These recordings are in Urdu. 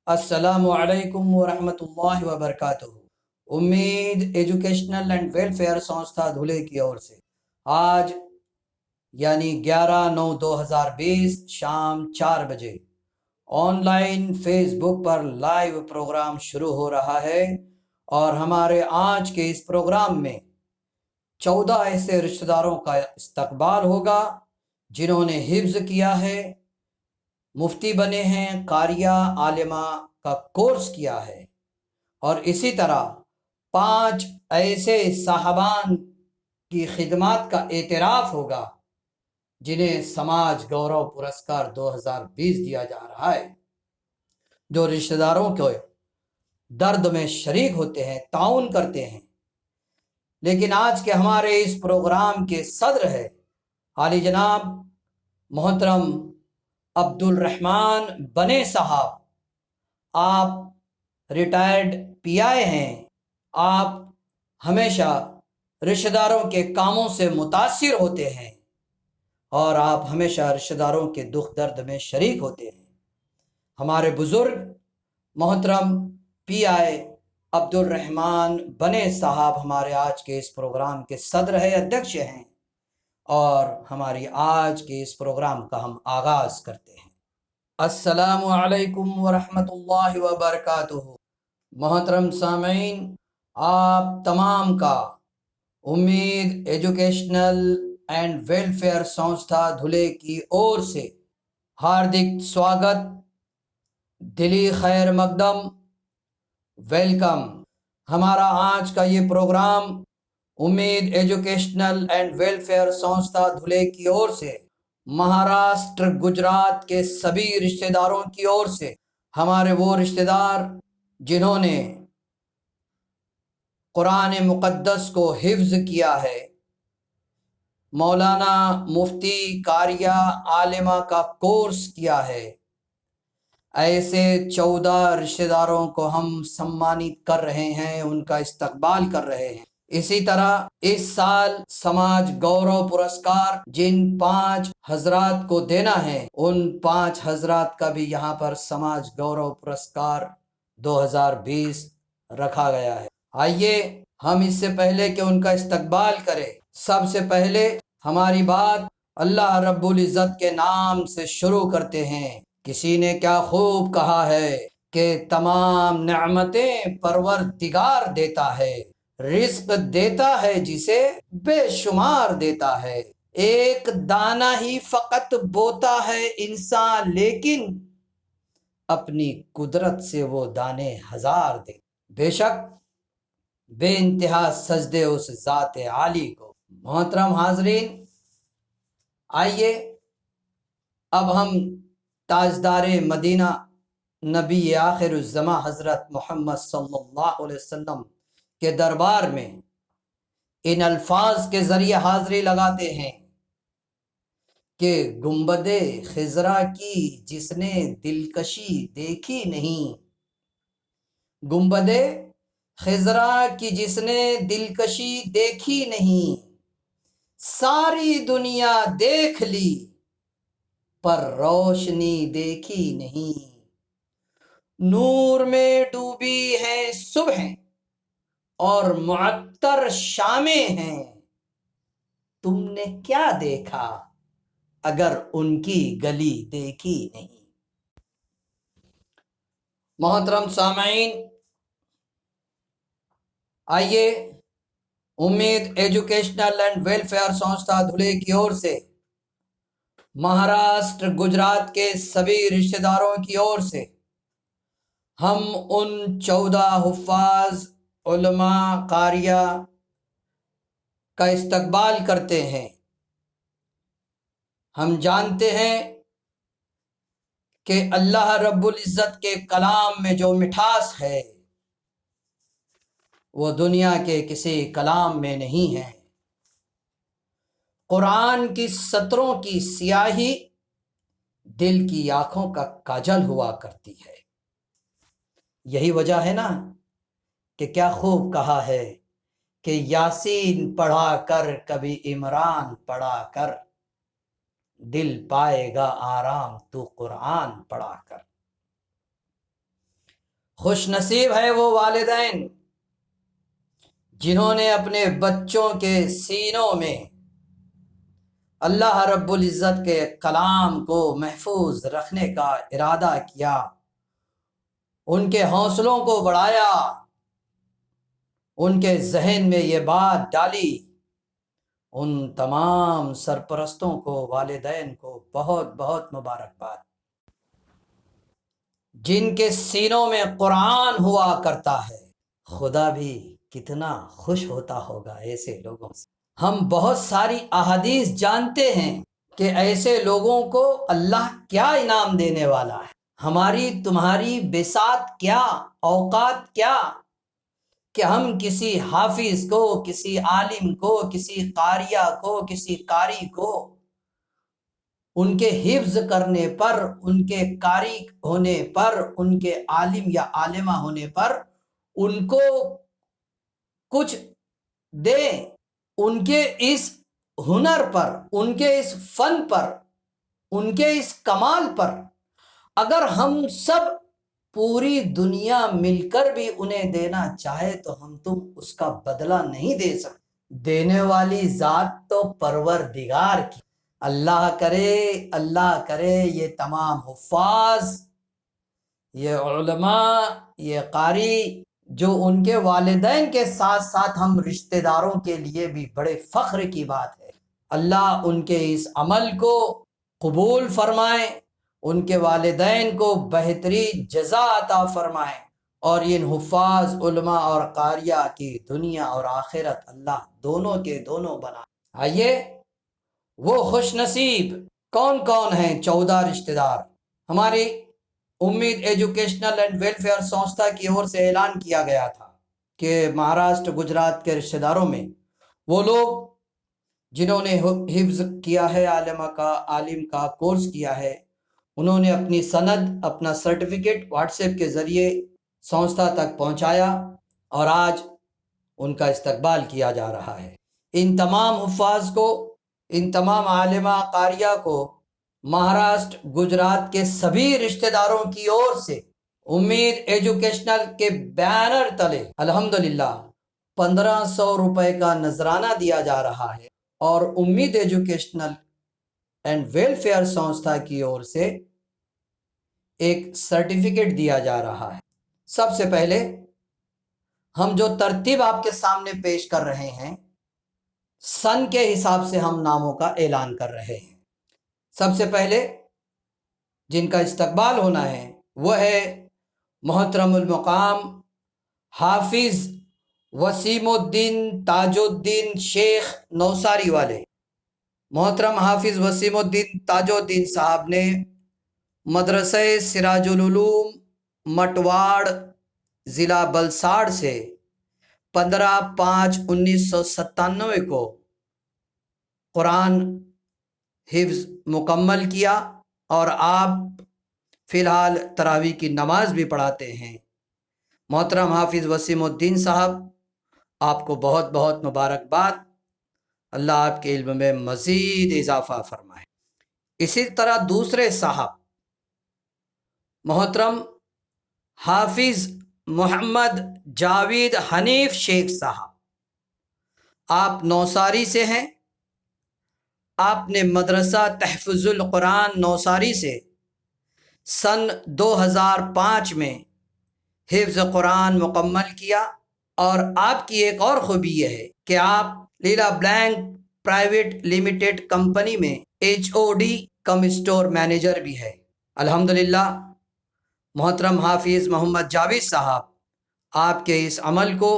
السلام علیکم ورحمۃ اللہ وبرکاتہ۔ امید ایجوکیشنل اینڈ ویلفیئر سنستھا دھلے کی اور سے آج یعنی 11/9/2020 شام 4 بجے online Facebook live لائیو پروگرام شروع ہو رہا ہے، اور ہمارے آج کے اس پروگرام میں 14 ایسے رشتہ داروں کا استقبال ہوگا جنہوں نے حفظ کیا ہے، مفتی بنے ہیں، قاریہ عالمہ کا کورس کیا ہے، اور اسی طرح 5 ایسے صاحبان کی خدمات کا اعتراف ہوگا جنہیں سماج گورو پرسکار 2020 دیا جا رہا ہے، جو رشتہ داروں کے درد میں شریک ہوتے ہیں، تعاون کرتے ہیں۔ لیکن آج کے ہمارے اس پروگرام کے صدر ہے عالی جناب محترم عبد الرحمن بنے صاحب۔ آپ ریٹائرڈ پی آئی ہیں، آپ ہمیشہ رشتہ داروں کے کاموں سے متاثر ہوتے ہیں، اور آپ ہمیشہ رشتہ داروں کے دکھ درد میں شریک ہوتے ہیں۔ ہمارے بزرگ محترم پی آئی عبد الرحمن بنے صاحب ہمارے آج کے اس پروگرام کے صدر ہے، ادھیکش ہیں، اور ہماری آج کے اس پروگرام کا ہم آغاز کرتے ہیں۔ السلام علیکم ورحمۃ اللہ وبرکاتہ۔ محترم سامعین، آپ تمام کا امید ایجوکیشنل اینڈ ویلفیئر سنستھا دھلے کی اور سے ہاردک سواگت، دلی خیر مقدم، ویلکم۔ ہمارا آج کا یہ پروگرام امید ایجوکیشنل اینڈ ویلفیئر سنستھا دھلے کی اور سے مہاراشٹر گجرات کے سبھی رشتہ داروں کی اور سے، ہمارے وہ رشتہ دار جنہوں نے قرآن مقدس کو حفظ کیا ہے، مولانا مفتی قاریہ عالمہ کا کورس کیا ہے، ایسے 14 رشتہ داروں کو ہم سمانت کر رہے ہیں، ان کا استقبال کر رہے ہیں۔ اسی طرح اس سال سماج گورو پرسکار جن 5 حضرات کو دینا ہے، ان 5 حضرات کا بھی یہاں پر سماج گورو پرسکار 2020 رکھا گیا ہے۔ آئیے ہم اس سے پہلے کہ ان کا استقبال کریں، سب سے پہلے ہماری بات اللہ رب العزت کے نام سے شروع کرتے ہیں۔ کسی نے کیا خوب کہا ہے کہ تمام نعمتیں پروردگار دیتا ہے، رزق دیتا ہے جسے بے شمار دیتا ہے، ایک دانہ ہی فقط بوتا ہے انسان، لیکن اپنی قدرت سے وہ دانے ہزار دے۔ بے شک بے انتہا سجدے اس ذات عالی کو۔ محترم حاضرین، آئیے اب ہم تاجدار مدینہ نبی آخر الزماں حضرت محمد صلی اللہ علیہ وسلم کے دربار میں ان الفاظ کے ذریعے حاضری لگاتے ہیں کہ گنبد خضرا کی جس نے دلکشی دیکھی نہیں، گنبد خضرا کی جس نے دلکشی دیکھی نہیں، ساری دنیا دیکھ لی پر روشنی دیکھی نہیں، نور میں ڈوبی ہے صبح اور معطر شامیں ہیں، تم نے کیا دیکھا اگر ان کی گلی دیکھی نہیں۔ محترم سامعین، آئیے امید ایجوکیشنل اینڈ ویلفیئر سنستھا دھلے کی اور سے مہاراشٹر گجرات کے سبھی رشتہ داروں کی اور سے ہم ان 14 حفاظ، علماء، قاریہ کا استقبال کرتے ہیں۔ ہم جانتے ہیں کہ اللہ رب العزت کے کلام میں جو مٹھاس ہے وہ دنیا کے کسی کلام میں نہیں ہے۔ قرآن کی سطروں کی سیاہی دل کی آنکھوں کا کاجل ہوا کرتی ہے۔ یہی وجہ ہے نا کہ کیا خوب کہا ہے کہ یاسین پڑھا کر، کبھی عمران پڑھا کر، دل پائے گا آرام تو قرآن پڑھا کر۔ خوش نصیب ہے وہ والدین جنہوں نے اپنے بچوں کے سینوں میں اللہ رب العزت کے کلام کو محفوظ رکھنے کا ارادہ کیا، ان کے حوصلوں کو بڑھایا، ان کے ذہن میں یہ بات ڈالی۔ ان تمام سرپرستوں کو، والدین کو بہت بہت مبارکباد، جن کے سینوں میں قرآن ہوا کرتا ہے۔ خدا بھی کتنا خوش ہوتا ہوگا ایسے لوگوں سے۔ ہم بہت ساری احادیث جانتے ہیں کہ ایسے لوگوں کو اللہ کیا انعام دینے والا ہے۔ ہماری تمہاری بساط کیا، اوقات کیا کہ ہم کسی حافظ کو، کسی عالم کو، کسی قاریہ کو، کسی قاری کو ان کے حفظ کرنے پر، ان کے قاری ہونے پر، ان کے عالم یا عالمہ ہونے پر ان کو کچھ دیں، ان کے اس ہنر پر، ان کے اس فن پر، ان کے اس کمال پر اگر ہم سب پوری دنیا مل کر بھی انہیں دینا چاہے تو ہم تم اس کا بدلہ نہیں دے سکتے۔ دینے والی ذات تو پروردگار کی۔ اللہ کرے یہ تمام حفاظ، یہ علماء، یہ قاری جو ان کے والدین کے ساتھ ساتھ ہم رشتہ داروں کے لیے بھی بڑے فخر کی بات ہے، اللہ ان کے اس عمل کو قبول فرمائے، ان کے والدین کو بہترین جزا عطا فرمائے، اور ان حفاظ، علماء اور قاریہ کی دنیا اور آخرت اللہ دونوں کے دونوں بنائے۔ آئیے وہ خوش نصیب کون کون ہیں 14 رشتہ دار۔ ہماری امید ایجوکیشنل اینڈ ویلفیئر سنستھا کی اور سے اعلان کیا گیا تھا کہ مہاراشٹر، گجرات کے رشتہ داروں میں وہ لوگ جنہوں نے حفظ کیا ہے، عالم کا کورس کیا ہے، انہوں نے اپنی سند، اپنا سرٹیفکیٹ واٹس ایپ کے ذریعے سنستھا تک پہنچایا اور آج ان کا استقبال کیا جا رہا ہے۔ ان تمام حفاظ کو، ان تمام عالمہ قاریہ کو مہاراشٹر، گجرات کے سبھی رشتہ داروں کی اور سے امید ایجوکیشنل کے بینر تلے الحمدللہ 1500 روپے کا نذرانہ دیا جا رہا ہے، اور امید ایجوکیشنل اینڈ ویلفیئر سنستھا کی اور سے ایک سرٹیفکیٹ دیا جا رہا ہے۔ سب سے پہلے ہم جو ترتیب آپ کے سامنے پیش کر رہے ہیں، سن کے حساب سے ہم ناموں کا اعلان کر رہے ہیں۔ سب سے پہلے جن کا استقبال ہونا ہے وہ ہے محترم المقام حافظ وسیم الدین تاج الدین شیخ نوساری والے۔ محترم حافظ وسیم الدین تاج الدین صاحب نے مدرسہ سراج العلوم مٹواڑ ضلع بلساڑ سے 15/5/1997 کو قرآن حفظ مکمل کیا، اور آپ فی الحال تراویح کی نماز بھی پڑھاتے ہیں۔ محترم حافظ وسیم الدین صاحب، آپ کو بہت بہت مبارکباد، اللہ آپ کے علم میں مزید اضافہ فرمائے۔ اسی طرح دوسرے صاحب محترم حافظ محمد جاوید حنیف شیخ صاحب، آپ نوساری سے ہیں۔ آپ نے مدرسہ تحفظ القرآن نوساری سے سن 2005 میں حفظ قرآن مکمل کیا، اور آپ کی ایک اور خوبی یہ ہے کہ آپ لیلا بلینک پرائیویٹ لمیٹڈ کمپنی میں HOD کم اسٹور مینیجر بھی ہے۔ الحمدللہ محترم حافظ محمد جاوید صاحب، آپ کے اس عمل کو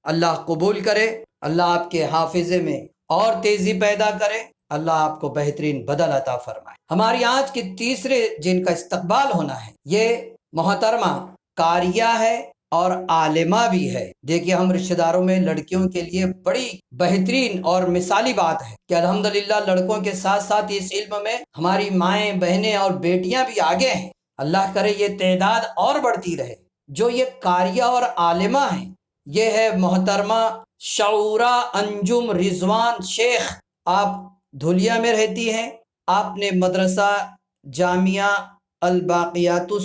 اللہ قبول کرے، اللہ آپ کے حافظے میں اور تیزی پیدا کرے، اللہ آپ کو بہترین بدل عطا فرمائے۔ ہماری آج کی تیسرے جن کا استقبال ہونا ہے یہ محترمہ قاریہ ہے اور عالمہ بھی ہے۔ دیکھیے، ہم رشتہ داروں میں لڑکیوں کے لیے بڑی بہترین اور مثالی بات ہے کہ الحمدللہ لڑکوں کے ساتھ ساتھ اس علم میں ہماری مائیں، بہنیں اور بیٹیاں بھی آگے ہیں۔ اللہ کرے یہ تعداد اور بڑھتی رہے۔ جو یہ قاریہ اور عالمہ ہیں، یہ ہے محترمہ شعورہ انجم رضوان شیخ۔ آپ دھولیا میں رہتی ہیں۔ آپ نے مدرسہ جامعہ الباقیاتُ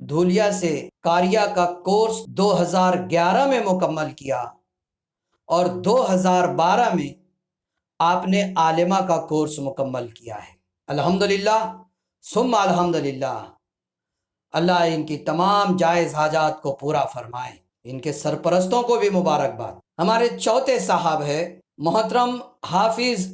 دھولیا سے قاریہ کا کورس 2011 میں مکمل کیا اور 2012 میں آپ نے عالمہ کا کورس مکمل کیا ہے۔ الحمدللہ ثم الحمدللہ، اللہ ان کی تمام جائز حاجات کو پورا فرمائے، ان کے سرپرستوں کو بھی مبارکباد۔ ہمارے چوتھے صاحب ہے محترم حافظ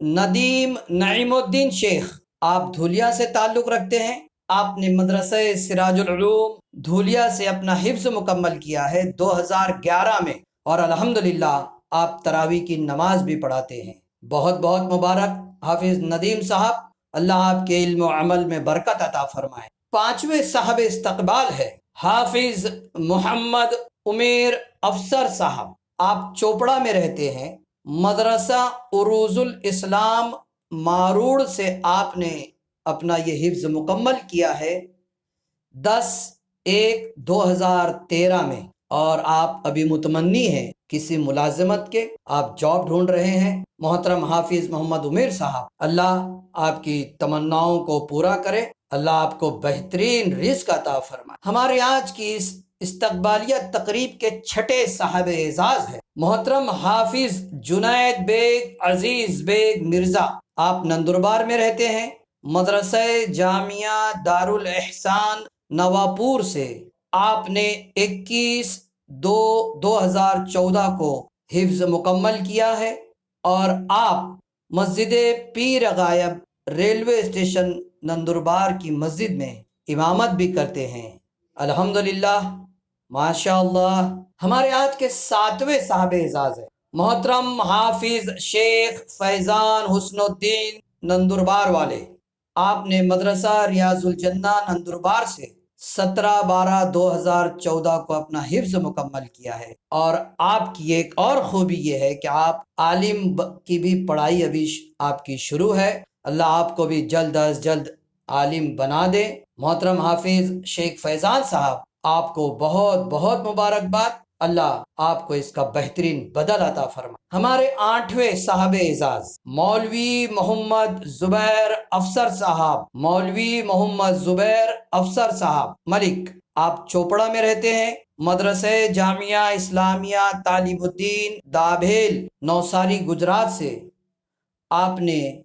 ندیم نعیم الدین شیخ، آپ دھولیا سے تعلق رکھتے ہیں۔ آپ نے مدرسہ سراج العلوم دھولیا سے اپنا حفظ مکمل کیا ہے 2011 میں، اور الحمدللہ آپ تراویح کی نماز بھی پڑھاتے ہیں۔ بہت بہت مبارک حافظ ندیم صاحب، اللہ آپ کے علم و عمل میں برکت عطا فرمائے۔ پانچویں صاحب استقبال ہے حافظ محمد امیر افسر صاحب، آپ چوپڑا میں رہتے ہیں۔ مدرسہ عروض الاسلام ماروڑ سے آپ نے اپنا یہ حفظ مکمل کیا ہے 10/1/2013 میں، اور آپ ابھی متمنی ہیں کسی ملازمت کے، آپ جاب ڈھونڈ رہے ہیں۔ محترم حافظ محمد امیر صاحب، اللہ آپ کی تمناؤں کو پورا کرے، اللہ آپ کو بہترین رزق عطا فرمائے۔ ہمارے آج کی اس استقبالیہ تقریب کے چھٹے صاحب اعزاز ہے محترم حافظ جنید بیگ عزیز بیگ مرزا، آپ نندربار میں رہتے ہیں۔ مدرسہ جامعہ دارالاحسان نواپور سے آپ نے 21/2/2014 کو حفظ مکمل کیا ہے، اور آپ مسجد پیر غائب ریلوے اسٹیشن نندربار کی مسجد میں امامت بھی کرتے ہیں۔ الحمدللہ ماشاء اللہ۔ ہمارے آج کے ساتویں صاحب اعزاز ہے محترم حافظ شیخ فیضان حسن الدین نندربار والے، آپ نے مدرسہ ریاض الجنہ نندربار سے 17/12/2014 کو اپنا حفظ مکمل کیا ہے، اور آپ کی ایک اور خوبی یہ ہے کہ آپ عالم کی بھی پڑھائی ابھی آپ کی شروع ہے، اللہ آپ کو بھی جلد از جلد عالم بنا دے۔ محترم حافظ شیخ فیضان صاحب، آپ کو بہت بہت مبارکباد، اللہ آپ کو اس کا بہترین بدل عطا فرمائے۔ ہمارے 8ویں صاحب اعزاز مولوی محمد زبیر افسر صاحب، مولوی محمد زبیر افسر صاحب ملک، آپ چوپڑا میں رہتے ہیں۔ مدرسہ جامعہ اسلامیہ تعلیم الدین دابھیل نوساری گجرات سے آپ نے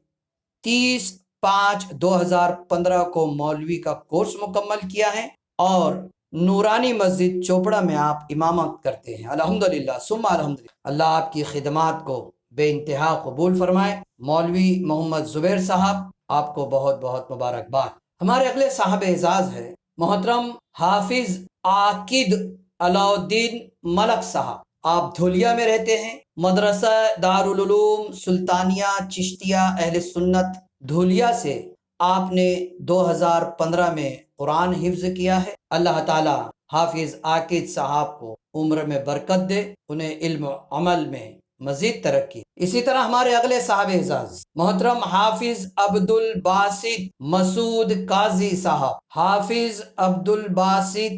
30/5/2015 کو مولوی کا کورس مکمل کیا ہے، اور نورانی مسجد چوپڑا میں آپ امامت کرتے ہیں۔ الحمدللہ ثم الحمدللہ، اللہ آپ کی خدمات کو بے انتہا قبول فرمائے۔ مولوی محمد زبیر صاحب، آپ کو بہت بہت مبارکباد۔ ہمارے اگلے صاحب اعزاز ہے محترم حافظ عاقد علاء الدین ملک صاحب، آپ دھولیا میں رہتے ہیں۔ مدرسہ دارالعلوم سلطانیہ چشتیہ اہل سنت دھولیا سے آپ نے 2015 میں قرآن حفظ کیا ہے۔ اللہ تعالی حافظ عاقد صاحب کو عمر میں برکت دے، انہیں علم و عمل میں مزید ترقی۔ اسی طرح ہمارے اگلے صاحب اعزاز محترم حافظ عبد الباسط مسعود قاضی صاحب، حافظ عبد الباسط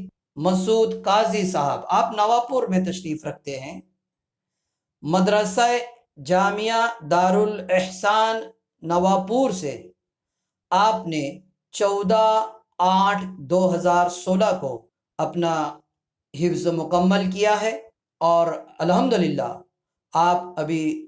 مسعود قاضی صاحب، آپ نواپور میں تشریف رکھتے ہیں۔ مدرسہ جامعہ دارالاحسان نواپور سے آپ نے 14/8/2016 کو اپنا حفظ مکمل کیا ہے، اور الحمدللہ آپ ابھی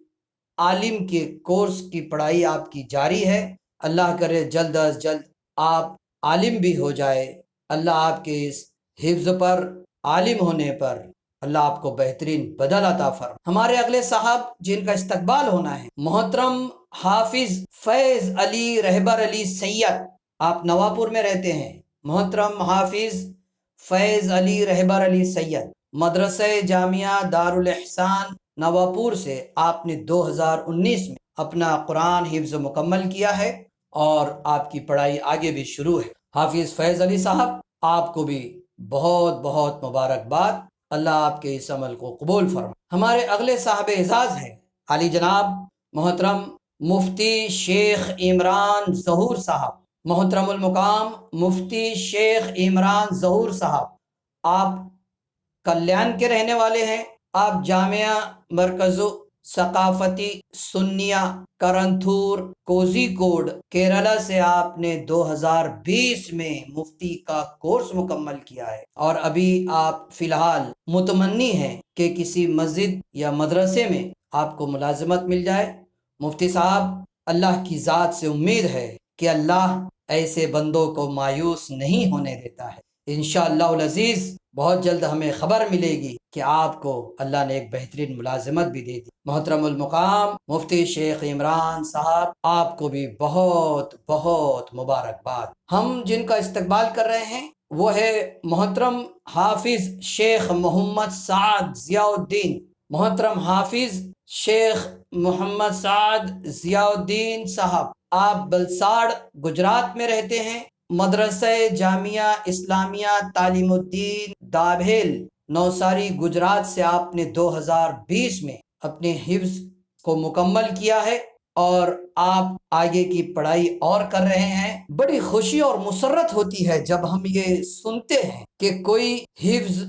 عالم کے کورس کی پڑھائی آپ کی جاری ہے۔ اللہ کرے جلد از جلد آپ عالم بھی ہو جائے۔ اللہ آپ کے اس حفظ پر، عالم ہونے پر اللہ آپ کو بہترین بدل عطا فرمائے۔ ہمارے اگلے صاحب جن کا استقبال ہونا ہے محترم حافظ فیض علی رہبر علی سید، آپ نواپور میں رہتے ہیں۔ محترم حافظ فیض علی رہبر علی سید، مدرسہ جامعہ دارالاحسان نواپور سے آپ نے 2019 میں اپنا قرآن حفظ مکمل کیا ہے، اور آپ کی پڑھائی آگے بھی شروع ہے۔ حافظ فیض علی صاحب، آپ کو بھی بہت بہت مبارکباد، اللہ آپ کے اس عمل کو قبول فرمائے۔ ہمارے اگلے صاحب اعزاز ہیں علی جناب محترم مفتی شیخ عمران ظہور صاحب، محترم المقام مفتی شیخ عمران ظہور صاحب، آپ کلیان کے رہنے والے ہیں۔ آپ جامعہ مرکز ثقافتی سنیا کرنتھور کوزیکوڈ کیرلا سے آپ نے 2020 میں مفتی کا کورس مکمل کیا ہے، اور ابھی آپ فی الحال متمنی ہیں کہ کسی مسجد یا مدرسے میں آپ کو ملازمت مل جائے۔ مفتی صاحب، اللہ کی ذات سے امید ہے کہ اللہ ایسے بندوں کو مایوس نہیں ہونے دیتا ہے۔ انشاءاللہ العزیز بہت جلد ہمیں خبر ملے گی کہ آپ کو اللہ نے ایک بہترین ملازمت بھی دے دی۔ محترم المقام مفتی شیخ عمران صاحب، آپ کو بھی بہت بہت مبارکباد۔ ہم جن کا استقبال کر رہے ہیں وہ ہے محترم حافظ شیخ محمد سعد ضیاء الدین۔ محترم حافظ شیخ محمد سعد ضیاء الدین صاحب، آپ بلساڑ گجرات میں رہتے ہیں۔ مدرسہ جامعہ اسلامیہ تعلیم الدین دابھیل نوساری گجرات سے آپ نے 2020 میں اپنے حفظ کو مکمل کیا ہے، اور آپ آگے کی پڑھائی اور کر رہے ہیں۔ بڑی خوشی اور مسرت ہوتی ہے جب ہم یہ سنتے ہیں کہ کوئی حفظ،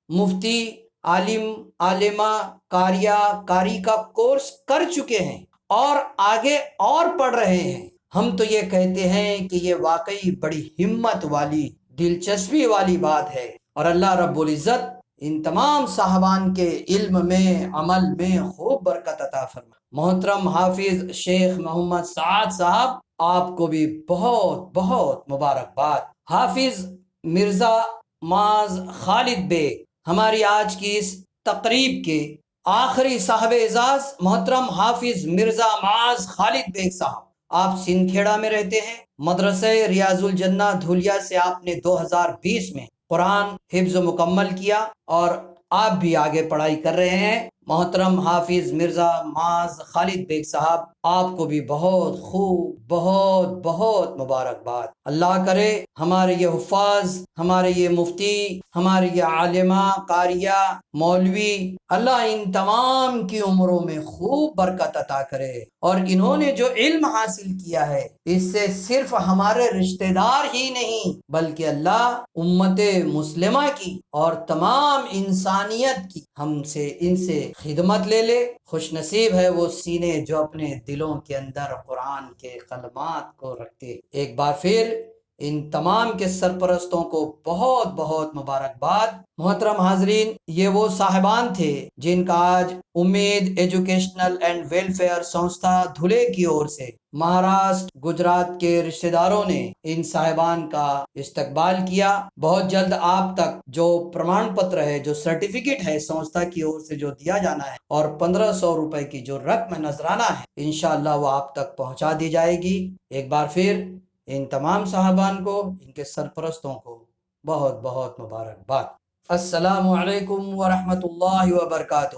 مفتی، عالم، عالمہ، قاریہ، قاری کا کورس کر چکے ہیں اور آگے اور پڑھ رہے ہیں۔ ہم تو یہ کہتے ہیں کہ یہ واقعی بڑی ہمت والی، دلچسپی والی بات ہے، اور اللہ رب العزت ان تمام صاحبان کے علم میں، عمل میں خوب برکت عطا فرمائے۔ محترم حافظ شیخ محمد سعد صاحب، آپ کو بھی بہت بہت مبارکباد۔ حافظ مرزا معاذ خالد بیگ، ہماری آج کی اس تقریب کے آخری صاحب اعزاز محترم حافظ مرزا معاذ خالد بیگ صاحب، آپ سندھ کھیڑا میں رہتے ہیں۔ مدرسہ ریاض الجنہ دھولیا سے آپ نے 2020 میں قرآن حفظ مکمل کیا، اور آپ بھی آگے پڑھائی کر رہے ہیں۔ محترم حافظ مرزا معاذ خالد بیگ صاحب، آپ کو بھی بہت خوب، بہت بہت مبارکباد۔ اللہ کرے ہمارے یہ حفاظ، ہمارے یہ مفتی، ہمارے یہ عالمہ، قاریہ، مولوی، اللہ ان تمام کی عمروں میں خوب برکت عطا کرے، اور انہوں نے جو علم حاصل کیا ہے اس سے صرف ہمارے رشتہ دار ہی نہیں بلکہ اللہ امت مسلمہ کی اور تمام انسانیت کی ان سے خدمت لے لے۔ خوش نصیب ہے وہ سینے جو اپنے دلوں کے اندر قرآن کے کلمات کو رکھتے۔ ایک بار پھر ان تمام کے سرپرستوں کو بہت بہت مبارکباد۔ محترم حاضرین، یہ وہ صاحبان تھے جن کا آج امید ایجوکیشنل اینڈ ویلفیئر سنستھا دھلے کی اور سے مہاراشٹر گجرات کے رشتہ داروں نے ان صاحبان کا استقبال کیا۔ بہت جلد آپ تک جو پرمان پتر ہے، جو سرٹیفکیٹ ہے سنستھا کی اور سے جو دیا جانا ہے، اور 1500 روپے کی جو رقم نذرانہ ہے، انشاءاللہ وہ آپ تک پہنچا دی جائے گی۔ ایک بار پھر ان تمام صاحبان کو، ان کے سرپرستوں کو بہت بہت مبارکباد۔ السلام علیکم ورحمۃ اللہ وبرکاتہ۔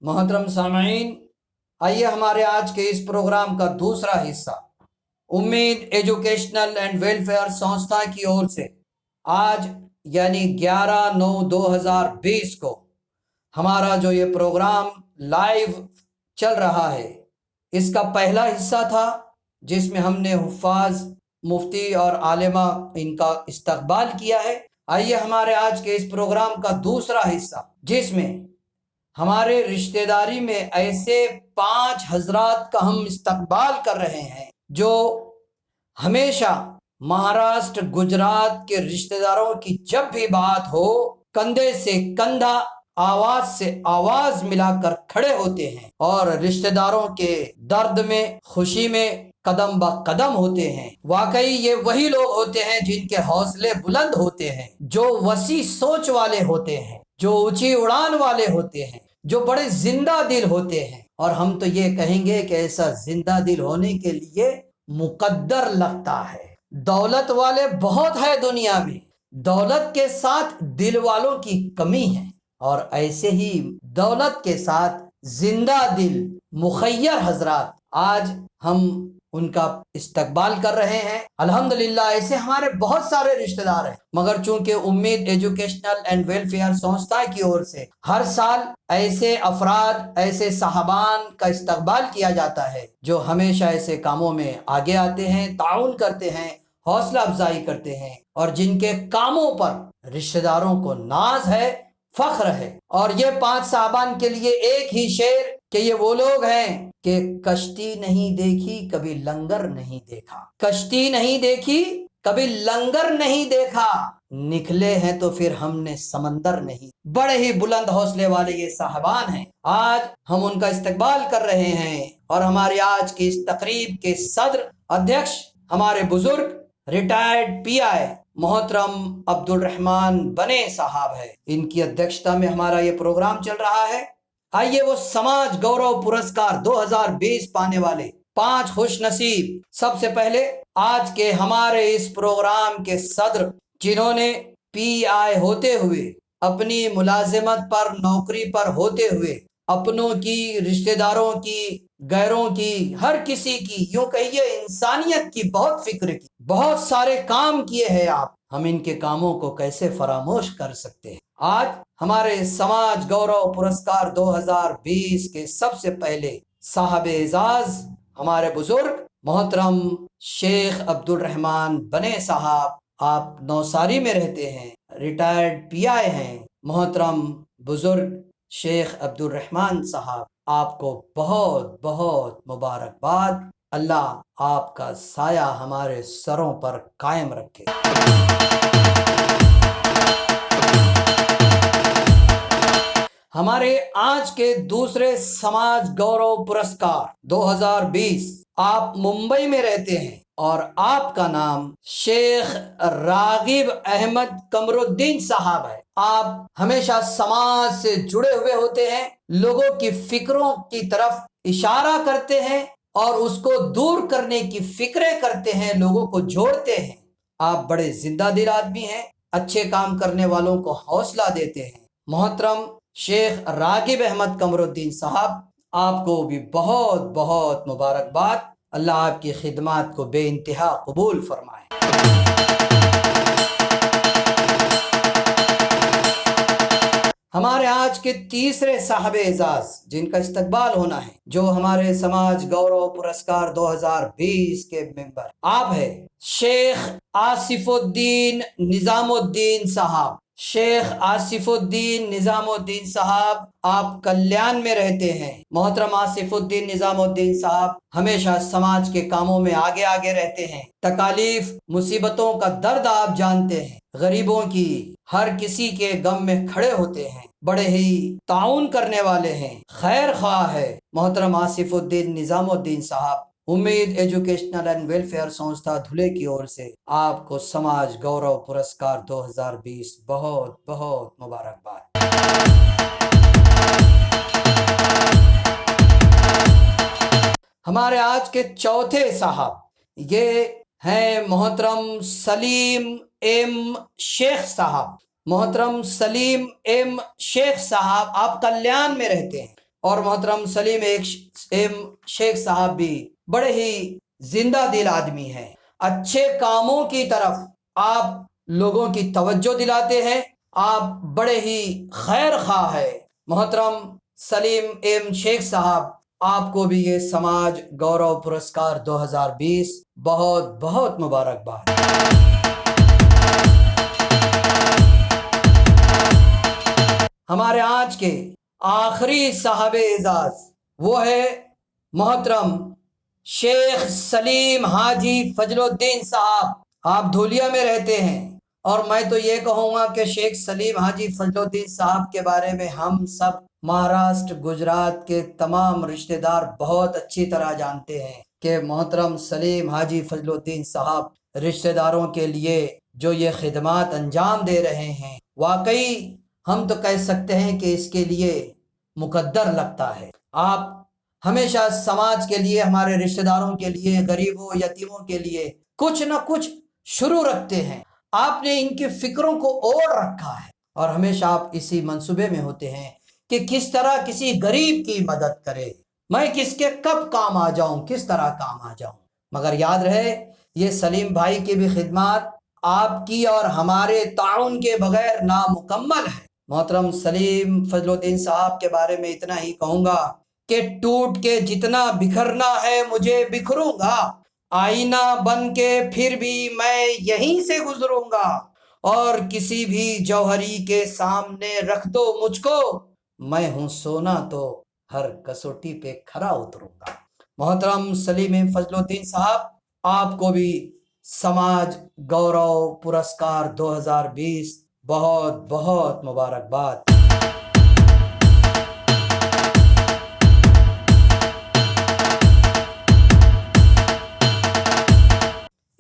محترم سامعین، آئیے ہمارے آج کے اس پروگرام کا دوسرا حصہ امید ایجوکیشنل اینڈ ویلفیئر سنستھا کی اور سے آج یعنی 11/9/2020 کو ہمارا جو یہ پروگرام لائیو چل رہا ہے، اس کا پہلا حصہ تھا جس میں ہم نے حفاظ، مفتی اور عالمہ ان کا استقبال کیا ہے۔ آئیے ہمارے آج کے اس پروگرام کا دوسرا حصہ، جس میں ہمارے رشتہ داری میں ایسے 5 حضرات کا ہم استقبال کر رہے ہیں جو ہمیشہ مہاراشٹر گجرات کے رشتہ داروں کی جب بھی بات ہو، کندھے سے کندھا، آواز سے آواز ملا کر کھڑے ہوتے ہیں، اور رشتہ داروں کے درد میں، خوشی میں قدم با قدم ہوتے ہیں۔ واقعی یہ وہی لوگ ہوتے ہیں جن کے حوصلے بلند ہوتے ہیں، جو وسیع سوچ والے ہوتے ہیں، جو اونچی اڑان والے ہوتے ہیں، جو بڑے زندہ دل ہوتے ہیں۔ اور ہم تو یہ کہیں گے کہ ایسا زندہ دل ہونے کے لیے مقدر لگتا ہے۔ دولت والے بہت ہے دنیا میں، دولت کے ساتھ دل والوں کی کمی ہے، اور ایسے ہی دولت کے ساتھ زندہ دل مخیر حضرات آج ہم ان کا استقبال کر رہے ہیں۔ الحمدللہ ایسے ہمارے بہت سارے رشتہ دار ہیں، مگر چونکہ امید ایجوکیشنل اینڈ ویلفیئر سنستھا کی اور سے ہر سال ایسے افراد، ایسے صاحبان کا استقبال کیا جاتا ہے جو ہمیشہ ایسے کاموں میں آگے آتے ہیں، تعاون کرتے ہیں، حوصلہ افزائی کرتے ہیں، اور جن کے کاموں پر رشتہ داروں کو ناز ہے، فخر ہے۔ اور یہ 5 صاحبان کے لیے ایک ہی شعر کہ یہ وہ لوگ ہیں کہ کشتی نہیں دیکھی کبھی لنگر نہیں دیکھا، کشتی نہیں دیکھی کبھی لنگر نہیں دیکھا، نکلے ہیں تو پھر ہم نے سمندر نہیں۔ بڑے ہی بلند حوصلے والے یہ صاحبان ہیں، آج ہم ان کا استقبال کر رہے ہیں، اور ہماری آج کی اس تقریب کے صدر ادھیکش ہمارے بزرگ ریٹائرڈ پی آئی محترم عبد الرحمان بنے صاحب ہے، ان کی ادھیکشتا میں ہمارا یہ پروگرام چل رہا ہے۔ آئیے وہ سماج گورو پرسکار 2020 پانے والے 5 خوش نصیب، سب سے پہلے آج کے ہمارے اس پروگرام کے صدر، جنہوں نے پی آئی ہوتے ہوئے، اپنی ملازمت پر نوکری پر ہوتے ہوئے، اپنوں کی، رشتہ داروں کی، غیروں کی، ہر کسی کی، یوں کہیے انسانیت کی بہت فکر کی، بہت سارے کام کیے ہیں آپ، ہم ان کے کاموں کو کیسے فراموش کر سکتے ہیں۔ آج ہمارے سماج گورو پرسکار 2020 کے سب سے پہلے صاحب اعزاز ہمارے بزرگ محترم شیخ عبد الرحمان بنے صاحب، آپ نوساری میں رہتے ہیں، ریٹائرڈ پی آئی ہیں، محترم بزرگ شیخ عبد الرحمان صاحب، آپ کو بہت بہت مبارکباد۔ اللہ آپ کا سایہ ہمارے سروں پر قائم رکھے۔ ہمارے آج کے دوسرے سماج گورو پرسکار 2020، آپ ممبئی میں رہتے ہیں اور آپ کا نام شیخ راغب احمد قمر الدین صاحب ہے۔ آپ ہمیشہ سماج سے جڑے ہوئے ہوتے ہیں، لوگوں کی فکروں کی طرف اشارہ کرتے ہیں اور اس کو دور کرنے کی فکریں کرتے ہیں، لوگوں کو جوڑتے ہیں۔ آپ بڑے زندہ دل آدمی ہیں، اچھے کام کرنے والوں کو حوصلہ دیتے ہیں۔ محترم شیخ راغب احمد قمر الدین صاحب، آپ کو بھی بہت بہت مبارکباد۔ اللہ آپ کی خدمات کو بے انتہا قبول فرمائے۔ ہمارے آج کے تیسرے صاحب اعزاز جن کا استقبال ہونا ہے، جو ہمارے سماج گورو پرسکار 2020 کے ممبر، آپ ہے شیخ آصف الدین نظام الدین صاحب۔ شیخ آصف الدین نظام الدین صاحب، آپ کلیان میں رہتے ہیں۔ محترم آصف الدین نظام الدین صاحب ہمیشہ سماج کے کاموں میں آگے آگے رہتے ہیں، تکالیف مصیبتوں کا درد آپ جانتے ہیں، غریبوں کی، ہر کسی کے غم میں کھڑے ہوتے ہیں، بڑے ہی تعاون کرنے والے ہیں، خیر خواہ ہے محترم آصف الدین نظام الدین صاحب۔ امید ایجوکیشنل اینڈ ویلفیئر سنستھا دھلے کی اور سے آپ کو سماج گورو پرسکار 2020 بہت بہت مبارکباد۔ ہمارے آج کے چوتھے صاحب، یہ ہیں محترم سلیم ایم شیخ صاحب۔ محترم سلیم ایم شیخ صاحب، آپ کلیان میں رہتے ہیں، اور محترم سلیم ایم شیخ صاحب بھی بڑے ہی زندہ دل آدمی ہیں، اچھے کاموں کی طرف آپ لوگوں کی توجہ دلاتے ہیں، آپ بڑے ہی خیر خواہ ہے۔ محترم سلیم ایم شیخ صاحب، آپ کو بھی یہ سماج گورو پرسکار 2020 بہت بہت مبارکباد۔ ہمارے آج کے آخری صاحب اعزاز وہ ہے محترم شیخ سلیم حاجی فضل الدین صاحب، آپ دھولیا میں رہتے ہیں، اور میں تو یہ کہوں گا کہ شیخ سلیم حاجی فضل الدین صاحب کے بارے میں ہم سب مہاراشٹر گجرات کے تمام رشتہ دار بہت اچھی طرح جانتے ہیں کہ محترم سلیم حاجی فضل الدین صاحب رشتہ داروں کے لیے جو یہ خدمات انجام دے رہے ہیں، واقعی ہم تو کہہ سکتے ہیں کہ اس کے لیے مقدر لگتا ہے۔ آپ ہمیشہ سماج کے لیے، ہمارے رشتہ داروں کے لیے، غریبوں یتیموں کے لیے کچھ نہ کچھ شروع رکھتے ہیں۔ آپ نے ان کی فکروں کو اوڑھ رکھا ہے، اور ہمیشہ آپ اسی منصوبے میں ہوتے ہیں کہ کس طرح کسی غریب کی مدد کرے، میں کس کے کب کام آ جاؤں، کس طرح کام آ جاؤں۔ مگر یاد رہے، یہ سلیم بھائی کی بھی خدمات آپ کی اور ہمارے تعاون کے بغیر نامکمل ہے۔ محترم سلیم فضل الدین صاحب کے بارے میں اتنا ہی کہوں گا کہ ٹوٹ کے جتنا بکھرنا ہے مجھے بکھروں گا، آئینہ بن کے پھر بھی میں یہیں سے گزروں گا، اور کسی بھی جوہری کے سامنے رکھ دو مجھ کو، میں ہوں سونا تو ہر کسوٹی پہ کھرا اتروں گا۔ محترم سلیم فضل الدین صاحب، آپ کو بھی سماج گورو پرسکار 2020 بہت بہت مبارکباد۔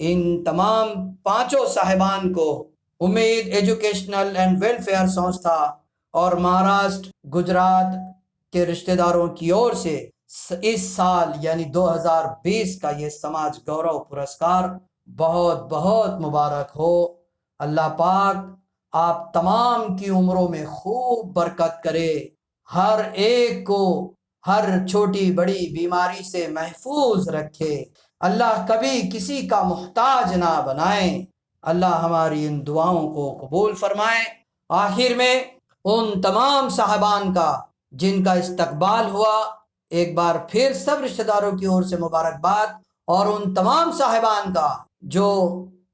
ان تمام 5 صاحبان کو امید ایجوکیشنل اینڈ ویلفیئر سنستھا اور مہاراشٹر گجرات کے رشتہ داروں کی اور سے اس سال یعنی 2020 کا یہ سماج گورو پرسکار بہت بہت مبارک ہو۔ اللہ پاک آپ تمام کی عمروں میں خوب برکت کرے، ہر ایک کو ہر چھوٹی بڑی بیماری سے محفوظ رکھے، اللہ کبھی کسی کا محتاج نہ بنائے۔ اللہ ہماری ان دعاؤں کو قبول فرمائے۔ آخر میں ان تمام صاحبان کا جن کا استقبال ہوا، ایک بار پھر سب رشتہ داروں کی اور سے مبارکباد، اور ان تمام صاحبان کا جو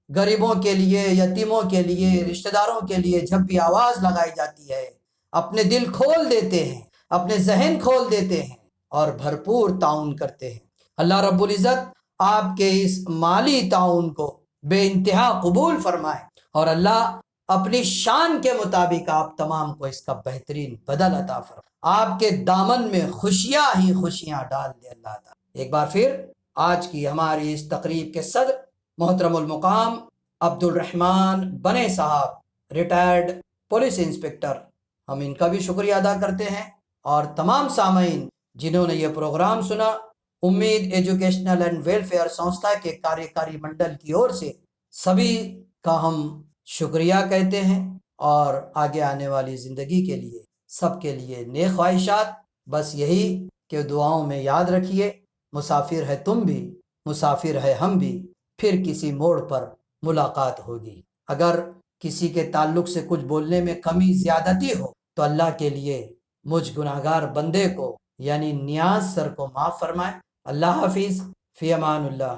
غریبوں کے لیے، یتیموں کے لیے، رشتہ داروں کے لیے جب بھی آواز لگائی جاتی ہے اپنے دل کھول دیتے ہیں، اپنے ذہن کھول دیتے ہیں اور بھرپور تعاون کرتے ہیں۔ اللہ رب العزت آپ کے اس مالی تعاون کو بے انتہا قبول فرمائے، اور اللہ اپنی شان کے مطابق آپ تمام کو اس کا بہترین بدل عطا فرمائے۔ آپ کے دامن میں خوشیاں ہی خوشیاں ڈال دے اللہ تعالیٰ۔ ایک بار پھر آج کی ہماری اس تقریب کے صدر محترم المقام عبد الرحمن بنے صاحب، ریٹائرڈ پولیس انسپکٹر، ہم ان کا بھی شکریہ ادا کرتے ہیں، اور تمام سامعین جنہوں نے یہ پروگرام سنا، امید ایجوکیشنل اینڈ ویلفیئر سنستھا کے کاریکاری منڈل کی اور سے سبھی کا ہم شکریہ کہتے ہیں، اور آگے آنے والی زندگی کے لیے سب کے لیے نیک خواہشات۔ بس یہی کہ دعاؤں میں یاد رکھیے، مسافر ہے تم بھی، مسافر ہے ہم بھی، پھر کسی موڑ پر ملاقات ہوگی۔ اگر کسی کے تعلق سے کچھ بولنے میں کمی زیادتی ہو تو اللہ کے لیے مجھ گناہگار بندے کو یعنی نیاز سر کو معاف فرمائے۔ اللہ حافظ، فی امان اللہ۔